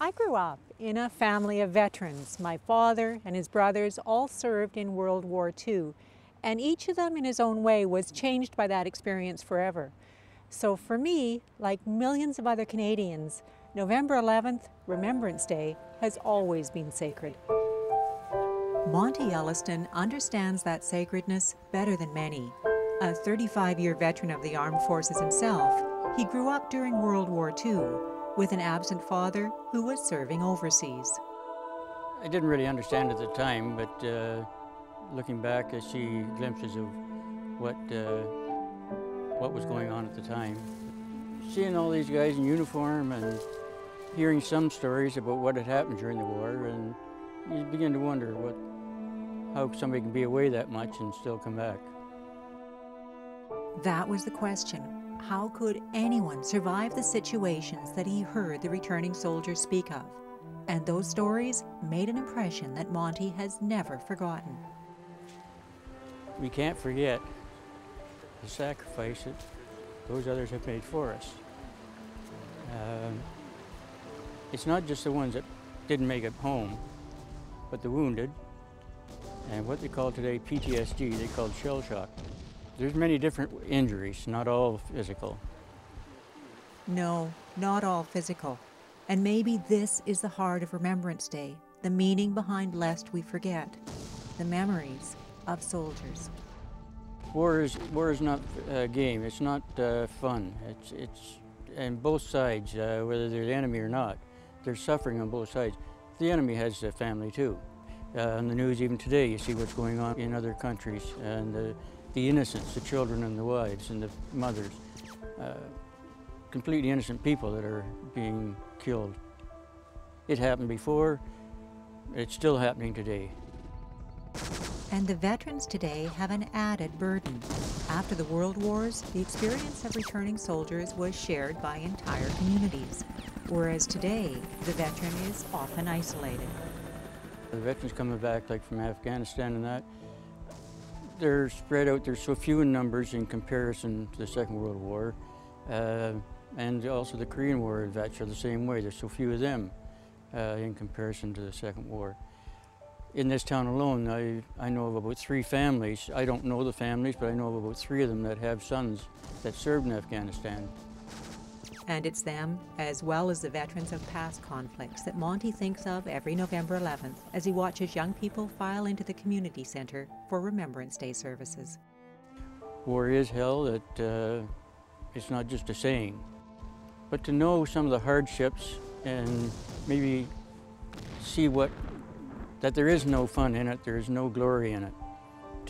I grew up in a family of veterans. My father and his brothers all served in World War II, and each of them in his own way was changed by that experience forever. So for me, like millions of other Canadians, November 11th, Remembrance Day, has always been sacred. Monty Elliston understands that sacredness better than many. A 35-year veteran of the armed forces himself, he grew up during World War II with an absent father who was serving overseas. I didn't really understand at the time, but looking back, I see glimpses of what was going on at the time. Seeing all these guys in uniform and hearing some stories about what had happened during the war, and you begin to wonder how somebody can be away that much and still come back. That was the question. How could anyone survive the situations that he heard the returning soldiers speak of? And those stories made an impression that Monty has never forgotten. We can't forget the sacrifice that those others have made for us. It's not just the ones that didn't make it home, but the wounded, and what they call today PTSD, they call shell shock. There's many different injuries, not all physical. No, not all physical. And maybe this is the heart of Remembrance Day, the meaning behind Lest We Forget, the memories of soldiers. War is not a game. It's not fun. It's and both sides, whether they're the enemy or not, there's suffering on both sides. The enemy has a family too. On the news even today, you see what's going on in other countries, and the innocents, the children and the wives and the mothers, completely innocent people that are being killed. It happened before, it's still happening today. And the veterans today have an added burden. After the World Wars, the experience of returning soldiers was shared by entire communities, whereas today, the veteran is often isolated. The veterans coming back, like from Afghanistan and that, they're spread out. They're so few in numbers in comparison to the Second World War. And also the Korean War vets are the same way. There's so few of them in comparison to the Second War. In this town alone, I know of about 3 families. I don't know the families, but I know of about 3 of them that have sons that served in Afghanistan. And it's them, as well as the veterans of past conflicts, that Monty thinks of every November 11th as he watches young people file into the community center for Remembrance Day services. War is hell. It's not just a saying. But to know some of the hardships and maybe see that there is no fun in it, there is no glory in it.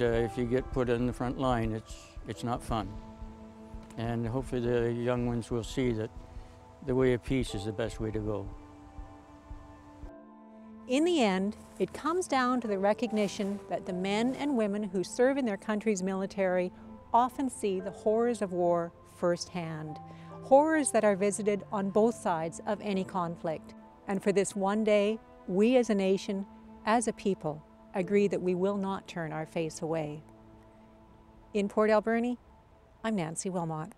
If you get put in the front line, it's not fun. And hopefully the young ones will see that the way of peace is the best way to go. In the end, it comes down to the recognition that the men and women who serve in their country's military often see the horrors of war firsthand, horrors that are visited on both sides of any conflict. And for this one day, we as a nation, as a people, agree that we will not turn our face away. In Port Alberni, I'm Nancy Wilmot.